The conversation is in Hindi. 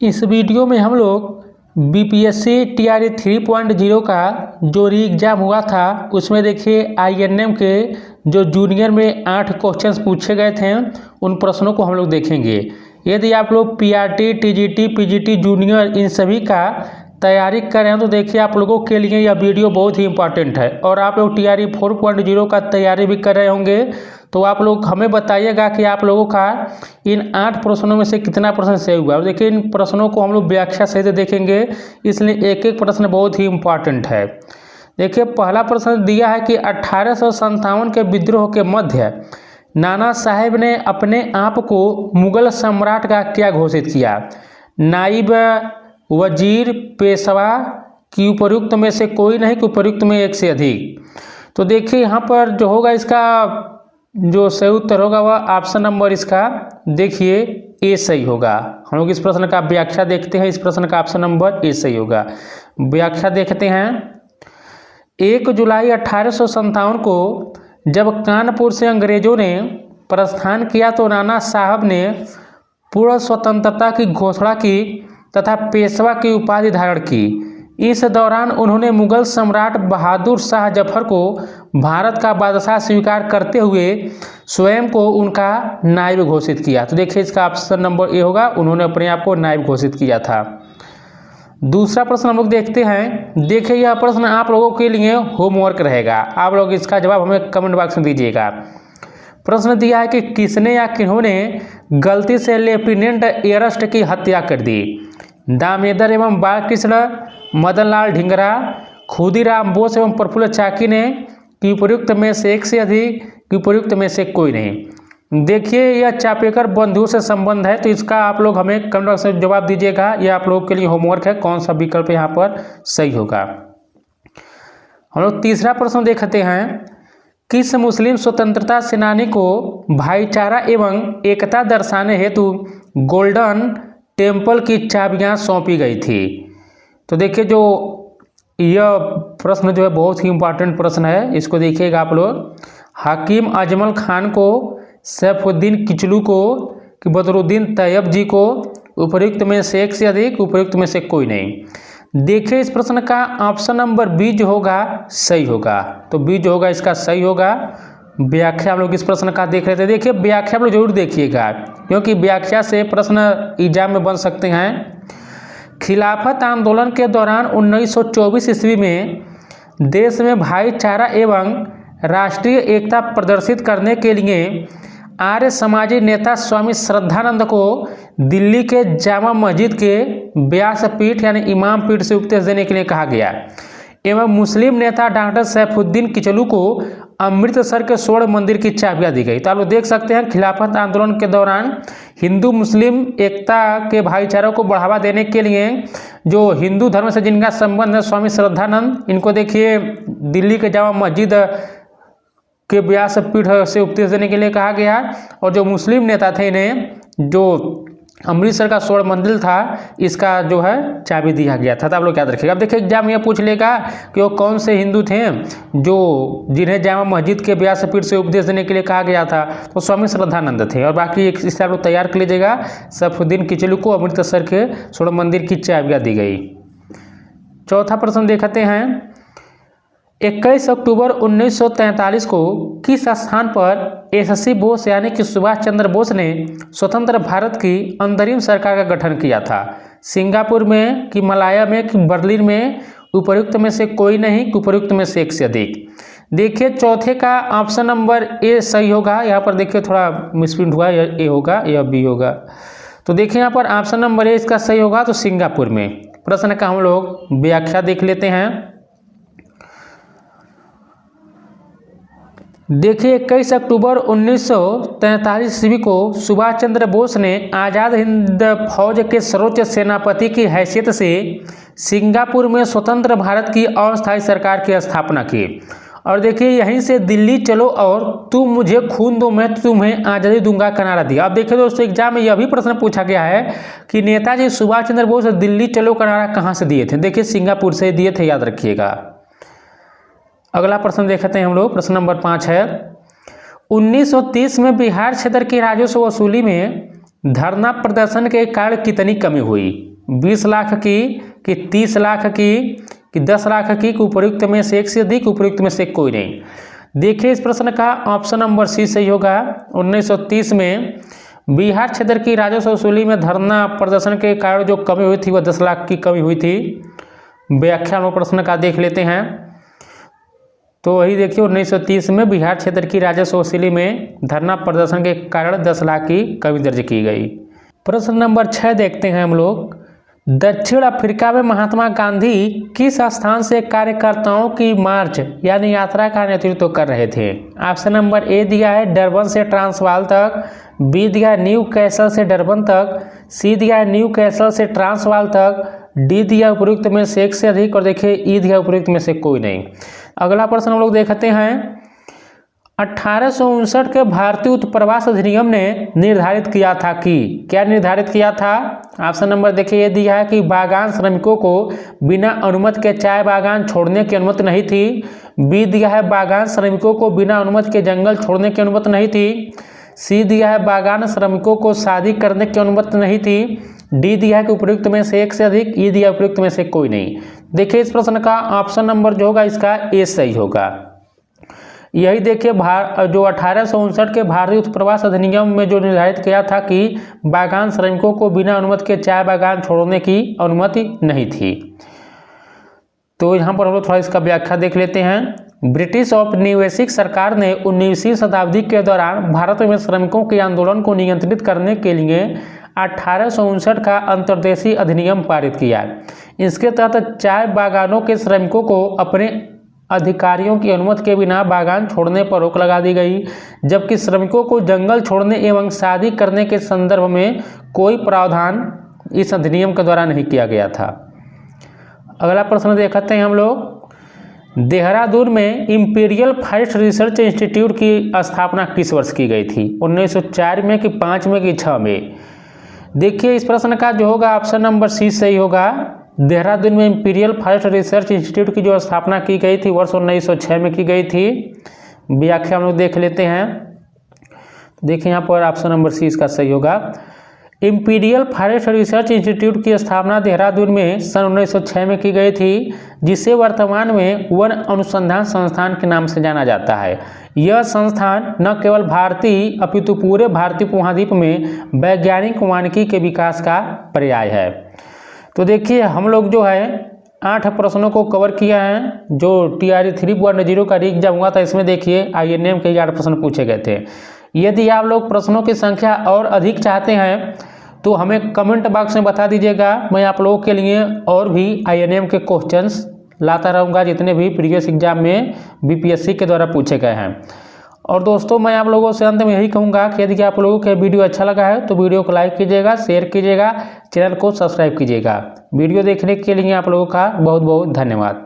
इस वीडियो में हम लोग बीपीएससी टीआरई 3.0 का जो री एग्ज़ाम हुआ था उसमें देखिए आईएनएम के जो जूनियर में 8 क्वेश्चंस पूछे गए थे उन प्रश्नों को हम लोग देखेंगे। यदि आप लोग पीआरटी, टीजीटी, पीजीटी जूनियर इन सभी का तैयारी कर रहे हैं तो देखिए आप लोगों के लिए यह वीडियो बहुत ही इंपॉर्टेंट है। और आप लोग टीआरई 4.0 का तैयारी भी कर रहे होंगे तो आप लोग हमें बताइएगा कि आप लोगों का इन 8 प्रश्नों में से कितना प्रश्न सही हुआ। देखिए इन प्रश्नों को हम लोग व्याख्या सहित देखेंगे, इसलिए एक एक प्रश्न बहुत ही इंपॉर्टेंट है। देखिए पहला प्रश्न दिया है कि 1857 के विद्रोह के मध्य नाना साहेब ने अपने आप को मुगल सम्राट का क्या घोषित किया? नाइब, वजीर, पेशवा की उपर्युक्त में से कोई नहीं कि उपर्युक्त में एक से अधिक। तो देखिए यहाँ पर जो होगा इसका जो सही उत्तर होगा वह ऑप्शन नंबर इसका देखिए ए सही होगा। हम लोग इस प्रश्न का व्याख्या देखते हैं। इस प्रश्न का ऑप्शन नंबर ए सही होगा। व्याख्या देखते हैं। 1 जुलाई 1857 को जब कानपुर से अंग्रेजों ने प्रस्थान किया तो नाना साहब ने पूर्ण स्वतंत्रता की घोषणा की तथा पेशवा की उपाधि धारण की। इस दौरान उन्होंने मुगल सम्राट बहादुर शाह जफर को भारत का बादशाह स्वीकार करते हुए स्वयं को उनका नायब घोषित किया। तो देखिए इसका ऑप्शन नंबर ए होगा, उन्होंने अपने आप को नायब घोषित किया था। दूसरा प्रश्न हम लोग देखते हैं। देखिए यह प्रश्न आप लोगों के लिए होमवर्क रहेगा, आप लोग इसका जवाब हमें कमेंट बॉक्स में दीजिएगा। प्रश्न दिया है कि किसने या किन्होंने गलती से लेफ्टिनेंट एरस्ट की हत्या कर दी? दामोदर एवं बालकृष्ण, मदन लाल ढींगरा, खुदीराम बोस एवं प्रफुल्ल चाकी ने कि उपयुक्त में से एक से अधिक कि उपयुक्त में से कोई नहीं। देखिए यह चापेकर बंधुओं से संबंध है, तो इसका आप लोग हमें कमेंट बॉक्स में जवाब दीजिएगा। यह आप लोगों के लिए होमवर्क है, कौन सा विकल्प यहाँ पर सही होगा। हम लोग तीसरा प्रश्न देखते हैं। किस मुस्लिम स्वतंत्रता सेनानी को भाईचारा एवं एकता दर्शाने हेतु गोल्डन टेम्पल की चाबियां सौंपी गई थी? तो देखिए जो यह प्रश्न जो है बहुत ही इंपॉर्टेंट प्रश्न है, इसको देखिएगा आप लोग। हकीम अजमल खान को, सैफुद्दीन किचलू को कि बदरुद्दीन तैयब जी को उपयुक्त में से एक से अधिक, उपयुक्त में से कोई नहीं। देखिए इस प्रश्न का ऑप्शन नंबर बी जो होगा सही होगा, तो बी जो होगा इसका सही होगा। व्याख्या हम लोग इस प्रश्न का देख रहे थे। देखिए व्याख्या आप लोग जरूर देखिएगा, क्योंकि व्याख्या से प्रश्न एग्जाम में बन सकते हैं। खिलाफत आंदोलन के दौरान 1924 ईस्वी में देश में भाईचारा एवं राष्ट्रीय एकता प्रदर्शित करने के लिए आर्य समाजी नेता स्वामी श्रद्धानंद को दिल्ली के जामा मस्जिद के व्यासपीठ यानी इमाम पीठ से उपदेश देने के लिए कहा गया एवं मुस्लिम नेता डॉक्टर सैफुद्दीन किचलू को अमृतसर के स्वर्ण मंदिर की चाबियां दी गई। तो आप लोग देख सकते हैं खिलाफत आंदोलन के दौरान हिंदू मुस्लिम एकता के भाईचारे को बढ़ावा देने के लिए जो हिंदू धर्म से जिनका संबंध है स्वामी श्रद्धानंद, इनको देखिए दिल्ली के जामा मस्जिद के व्यासपीठ से उपदेश देने के लिए कहा गया। और जो मुस्लिम नेता थे इन्हें जो अमृतसर का स्वर्ण मंदिर था इसका जो है चाबी दिया गया था। तो आप लोग याद रखिएगा। अब देखिए एग्जाम ये पूछ लेगा कि वो कौन से हिंदू थे जो जिन्हें जामा मस्जिद के व्यासपीठ से उपदेश देने के लिए कहा गया था, तो स्वामी श्रद्धानंद थे। और बाकी एक इससे आप लोग तैयार कर लीजिएगा। सैफुद्दीन किचलू को अमृतसर के स्वर्ण मंदिर की चाबियाँ दी गई। चौथा प्रश्न देखते हैं। 21 अक्टूबर 1943 को किस स्थान पर एससी बोस यानी कि सुभाष चंद्र बोस ने स्वतंत्र भारत की अंतरिम सरकार का गठन किया था? सिंगापुर में कि मलाया में कि बर्लिन में? उपयुक्त में से कोई नहीं, उपयुक्त में से एक से अधिक। देखिए चौथे का ऑप्शन नंबर ए सही होगा। यहाँ पर देखिए थोड़ा मिसप्रिंट हुआ, यह ए होगा या बी होगा। तो देखिए यहाँ पर ऑप्शन नंबर ए इसका सही होगा, तो सिंगापुर में। प्रश्न का हम लोग व्याख्या देख लेते हैं। देखिए 21 अक्टूबर 1943 ईस्वी को सुभाष चंद्र बोस ने आज़ाद हिंद फौज के सर्वोच्च सेनापति की हैसियत से सिंगापुर में स्वतंत्र भारत की अस्थायी सरकार की स्थापना की। और देखिए यहीं से दिल्ली चलो और तुम मुझे खून दो मैं तुम्हें आज़ादी दूंगा का नारा दिया। अब देखिए दोस्तों एग्जाम में यह भी प्रश्न पूछा गया है कि नेताजी सुभाष चंद्र बोस दिल्ली चलो का नारा कहाँ से दिए थे? देखिए सिंगापुर से दिए थे, याद रखिएगा। अगला प्रश्न देखते हैं हम लोग। प्रश्न नंबर 5 है। 1930 में बिहार क्षेत्र की राजस्व वसूली में धरना प्रदर्शन के कारण कितनी कमी हुई? 20 लाख की कि 30 लाख की कि 10 लाख की कि उपयुक्त में से एक से अधिक, उपयुक्त में से कोई नहीं। देखिए इस प्रश्न का ऑप्शन नंबर सी सही होगा। 1930 में बिहार क्षेत्र की राजस्व वसूली में धरना प्रदर्शन के कारण जो कमी हुई थी वह 10 लाख की कमी हुई थी। व्याख्या में प्रश्न का देख लेते हैं। तो वही देखिए 1930 में बिहार क्षेत्र की राजस्व वसूली में धरना प्रदर्शन के कारण 10 लाख की कमी दर्ज की गई। प्रश्न नंबर 6 देखते हैं हम लोग। दक्षिण अफ्रीका में महात्मा गांधी किस स्थान से कार्यकर्ताओं की मार्च यानी यात्रा का नेतृत्व कर रहे थे? ऑप्शन नंबर ए दिया है डरबन से ट्रांसवाल तक, बी दिया है न्यू कैसल से डरबन तक, सी दिया है न्यू कैसल से ट्रांसवाल तक, डी दिया उपयुक्त में से एक से अधिक और देखिए ई दिया उपयुक्त में से कोई नहीं। अगला प्रश्न हम लोग देखते हैं। 1859 के भारतीय उत्प्रवास अधिनियम ने निर्धारित किया था कि क्या निर्धारित किया था? ऑप्शन नंबर देखिए ये दिया है कि बागान श्रमिकों को बिना अनुमति के चाय बागान छोड़ने की अनुमति नहीं थी। बी दिया है बागान श्रमिकों को बिना अनुमति के जंगल छोड़ने की अनुमति नहीं थी। सी दिया है बागान श्रमिकों को शादी करने की अनुमति नहीं थी। डी दिया है कि उपयुक्त में से एक से अधिक, ई दिया उपयुक्त में से कोई नहीं। देखिए इस प्रश्न का ऑप्शन नंबर जो होगा इसका ए सही होगा। यही देखिए जो 1859 के भारतीय उत्प्रवास अधिनियम में जो निर्धारित किया था कि बागान श्रमिकों को बिना अनुमति के चाय बागान छोड़ने की अनुमति नहीं थी। तो यहाँ पर हम लोग थोड़ा इसका व्याख्या देख लेते हैं। ब्रिटिश औपनिवेशिक सरकार ने 19वीं शताब्दी के दौरान भारत में श्रमिकों के आंदोलन को नियंत्रित करने के लिए 1859 का अंतर्देशीय अधिनियम पारित किया। इसके तहत चाय बागानों के श्रमिकों को अपने अधिकारियों की अनुमति के बिना बागान छोड़ने पर रोक लगा दी गई, जबकि श्रमिकों को जंगल छोड़ने एवं शादी करने के संदर्भ में कोई प्रावधान इस अधिनियम के द्वारा नहीं किया गया था। अगला प्रश्न देखते हैं हम लोग। देहरादून में इंपीरियल फॉरेस्ट रिसर्च इंस्टीट्यूट की स्थापना किस वर्ष की गई थी? 1904 में कि 5 में कि 6 में? देखिए इस प्रश्न का जो होगा ऑप्शन नंबर सी सही होगा। देहरादून में इंपीरियल फॉरेस्ट रिसर्च इंस्टीट्यूट की जो स्थापना की गई थी वर्ष 1906 में की गई थी। व्याख्या हम लोग देख लेते हैं। देखिए यहाँ पर ऑप्शन नंबर सी इसका सही होगा। इंपीरियल फॉरेस्ट रिसर्च इंस्टीट्यूट की स्थापना देहरादून में सन 1906 में की गई थी, जिसे वर्तमान में वन अनुसंधान संस्थान के नाम से जाना जाता है। यह संस्थान न केवल भारतीय अपितु पूरे भारतीय उपमहाद्वीप में वैज्ञानिक वानिकी के विकास का पर्याय है। तो देखिए हम लोग जो है 8 प्रश्नों को कवर किया है। जो TRE 3.0 का एग्जाम हुआ था इसमें देखिए INM के 8 प्रश्न पूछे गए थे। यदि आप लोग प्रश्नों की संख्या और अधिक चाहते हैं तो हमें कमेंट बॉक्स में बता दीजिएगा। मैं आप लोगों के लिए और भी INM के क्वेश्चंस लाता रहूँगा जितने भी प्रीवियस एग्जाम में BPSC के द्वारा पूछे गए हैं। और दोस्तों मैं आप लोगों से अंत में यही कहूँगा कि यदि आप लोगों को वीडियो अच्छा लगा है तो वीडियो को लाइक कीजिएगा, शेयर कीजिएगा, चैनल को सब्सक्राइब कीजिएगा। वीडियो देखने के लिए आप लोगों का बहुत बहुत धन्यवाद।